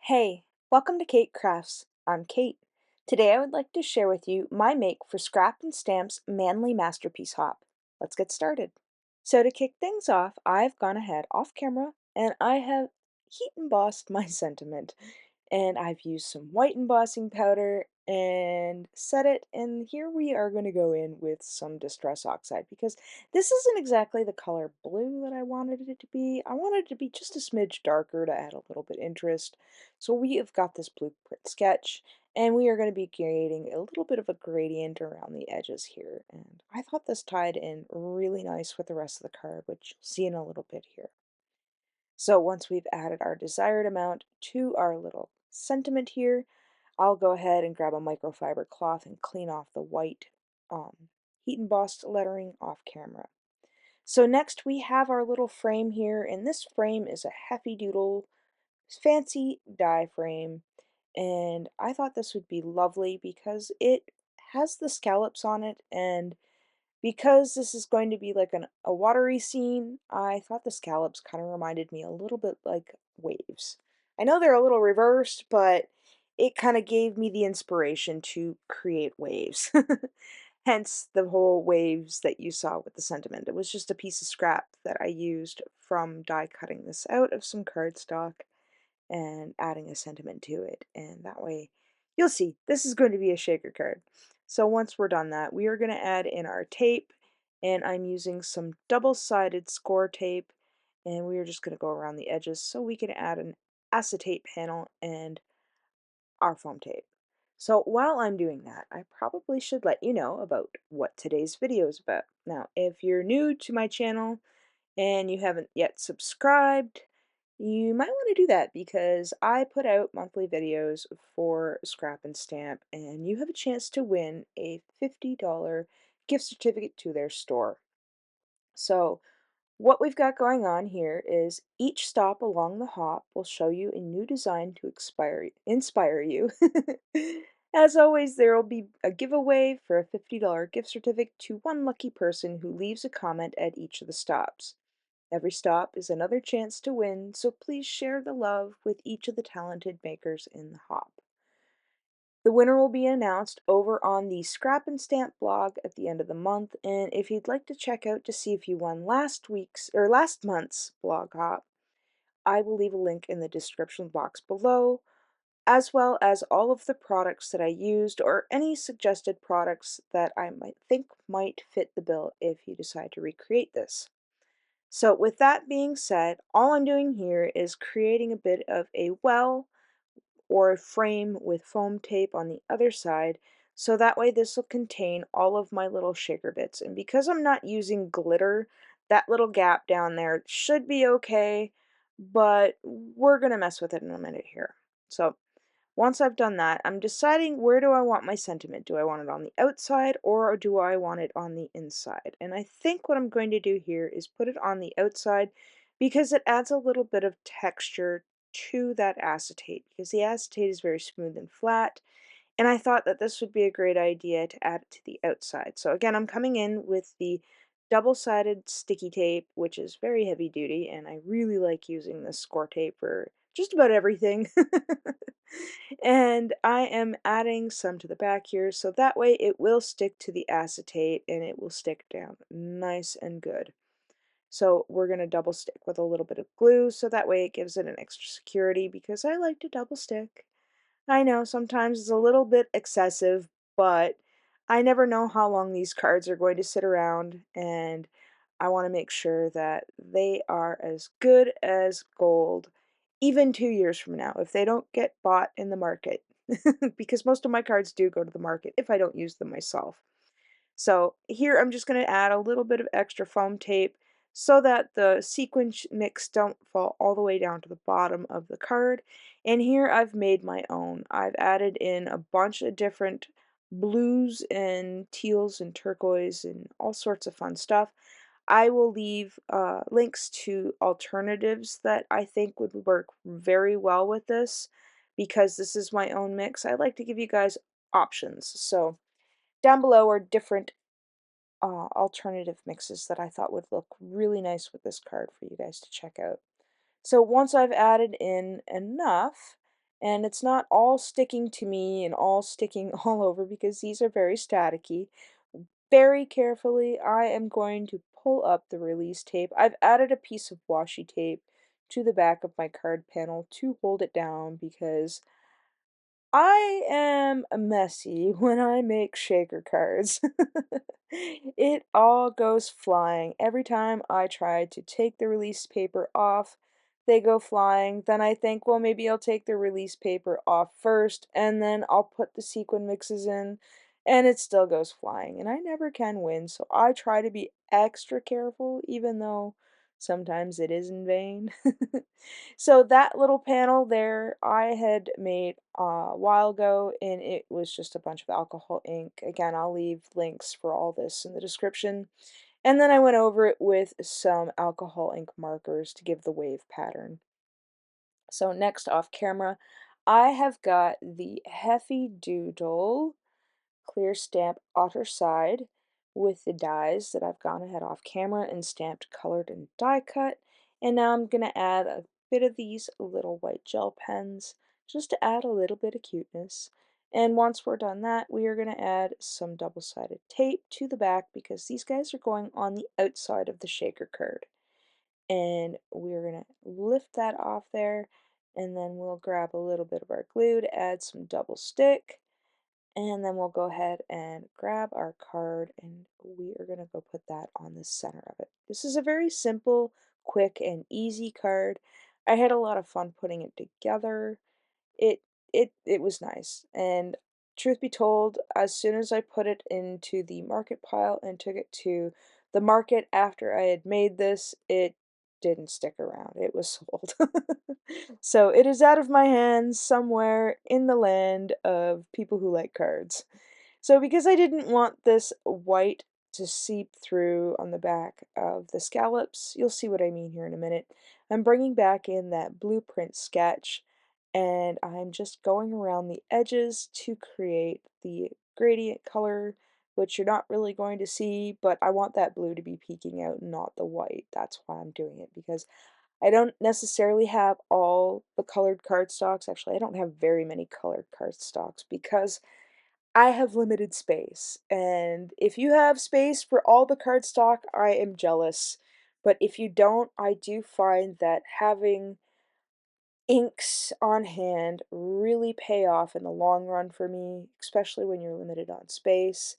Hey, welcome to Keight Krafts. I'm Kate. Today I would like to share with you my make for Scrap and Stamp's Manly Masterpiece Hop. Let's get started. So to kick things off, I've gone ahead off camera and I have heat embossed my sentiment. And I've used some white embossing powder and set it, and here we are going to go in with some Distress Oxide because this isn't exactly the color blue that I wanted it to be. I wanted it to be just a smidge darker to add a little bit interest. So we have got this blueprint sketch, and we are going to be creating a little bit of a gradient around the edges here. And I thought this tied in really nice with the rest of the card, which you'll see in a little bit here. So once we've added our desired amount to our little sentiment here, I'll go ahead and grab a microfiber cloth and clean off the white heat embossed lettering off camera. So next we have our little frame here, and this frame is a Heffy Doodle fancy die frame, and I thought this would be lovely because it has the scallops on it, and because this is going to be like a watery scene, I thought the scallops kind of reminded me a little bit like waves. I know they're a little reversed, but it kind of gave me the inspiration to create waves. Hence the whole waves that you saw with the sentiment. It was just a piece of scrap that I used from die cutting this out of some cardstock and adding a sentiment to it. And that way, you'll see, this is going to be a shaker card. So once we're done that, we are going to add in our tape, and I'm using some double-sided score tape, and we are just going to go around the edges so we can add an acetate panel and our foam tape. So while I'm doing that, I probably should let you know about what today's video is about. Now, if you're new to my channel and you haven't yet subscribed, you might want to do that because I put out monthly videos for Scrap and Stamp, and you have a chance to win a $50 gift certificate to their store. So, what we've got going on here is each stop along the hop will show you a new design to inspire you. As always, there will be a giveaway for a $50 gift certificate to one lucky person who leaves a comment at each of the stops. Every stop is another chance to win, so please share the love with each of the talented makers in the hop. The winner will be announced over on the Scrap and Stamp blog at the end of the month, and if you'd like to check out to see if you won last month's blog hop, I will leave a link in the description box below, as well as all of the products that I used or any suggested products that I might think might fit the bill if you decide to recreate this. So with that being said, all I'm doing here is creating a bit of a well or a frame with foam tape on the other side, so that way this will contain all of my little shaker bits. And because I'm not using glitter, that little gap down there should be okay, but we're gonna mess with it in a minute here. So once I've done that, I'm deciding where do I want my sentiment. Do I want it on the outside or do I want it on the inside? And I think what I'm going to do here is put it on the outside because it adds a little bit of texture to that acetate because the acetate is very smooth and flat. And I thought that this would be a great idea to add it to the outside. So again, I'm coming in with the double-sided sticky tape, which is very heavy duty, and I really like using this score tape for just about everything. And I am adding some to the back here, so that way it will stick to the acetate and it will stick down nice and good. So we're going to double stick with a little bit of glue, so that way it gives it an extra security because I like to double stick. I know sometimes it's a little bit excessive, but I never know how long these cards are going to sit around, and I want to make sure that they are as good as gold even 2 years from now if they don't get bought in the market. Because most of my cards do go to the market if I don't use them myself. So here I'm just going to add a little bit of extra foam tape so that the sequins mix don't fall all the way down to the bottom of the card. And here I've made my own. I've added in a bunch of different blues and teals and turquoise and all sorts of fun stuff. I will leave links to alternatives that I think would work very well with this because this is my own mix. I like to give you guys options. So down below are different alternative mixes that I thought would look really nice with this card for you guys to check out. So once I've added in enough, and it's not all sticking to me and all sticking all over because these are very staticky. Very carefully, I am going to pull up the release tape. I've added a piece of washi tape to the back of my card panel to hold it down because I am messy when I make shaker cards. It all goes flying. Every time I try to take the release paper off, they go flying. Then I think, well, maybe I'll take the release paper off first, and then I'll put the sequin mixes in, and it still goes flying. And I never can win, so I try to be extra careful, even though sometimes it is in vain. So that little panel there I had made a while ago, and it was just a bunch of alcohol ink. Again, I'll leave links for all this in the description. And then I went over it with some alcohol ink markers to give the wave pattern. So next off camera, I have got the Heffy Doodle clear stamp Otter side with the dies that I've gone ahead off camera and stamped, colored, and die cut. And now I'm going to add a bit of these little white gel pens just to add a little bit of cuteness. And once we're done that, we are going to add some double-sided tape to the back because these guys are going on the outside of the shaker card. And we're going to lift that off there, and then we'll grab a little bit of our glue to add some double stick. And then we'll go ahead and grab our card and we are going to go put that on the center of it. This is a very simple, quick, and easy card. I had a lot of fun putting it together. It it was nice. And truth be told, as soon as I put it into the market pile and took it to the market after I had made this, it didn't stick around. It was sold. So it is out of my hands somewhere in the land of people who like cards. So because I didn't want this white to seep through on the back of the scallops, you'll see what I mean here in a minute, I'm bringing back in that blueprint sketch and I'm just going around the edges to create the gradient color, which you're not really going to see, but I want that blue to be peeking out, not the white. That's why I'm doing it, because I don't necessarily have all the colored cardstocks. Actually, I don't have very many colored cardstocks because I have limited space. And if you have space for all the cardstock, I am jealous. But if you don't, I do find that having inks on hand really pay off in the long run for me, especially when you're limited on space.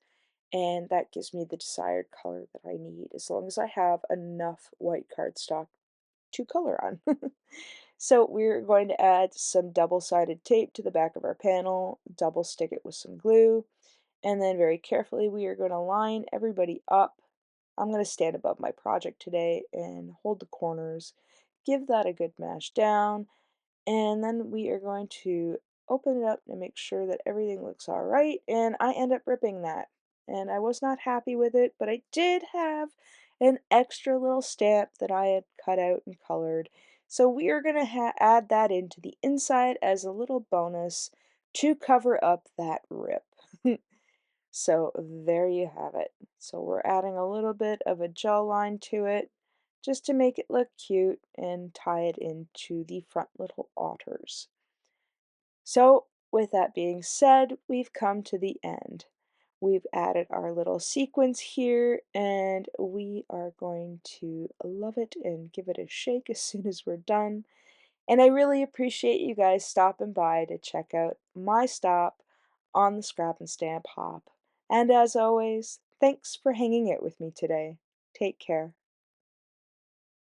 And that gives me the desired color that I need, as long as I have enough white cardstock to color on. So we're going to add some double-sided tape to the back of our panel, double stick it with some glue, and then very carefully we are going to line everybody up. I'm going to stand above my project today and hold the corners, give that a good mash down, and then we are going to open it up and make sure that everything looks all right, and I end up ripping that. And I was not happy with it, but I did have an extra little stamp that I had cut out and colored. So we are going to add that into the inside as a little bonus to cover up that rip. So there you have it. So we're adding a little bit of a gel line to it just to make it look cute and tie it into the front little otters. So with that being said, we've come to the end. We've added our little sequence here and we are going to love it and give it a shake as soon as we're done. And I really appreciate you guys stopping by to check out my stop on the Scrap and Stamp Hop. And as always, thanks for hanging out with me today. Take care.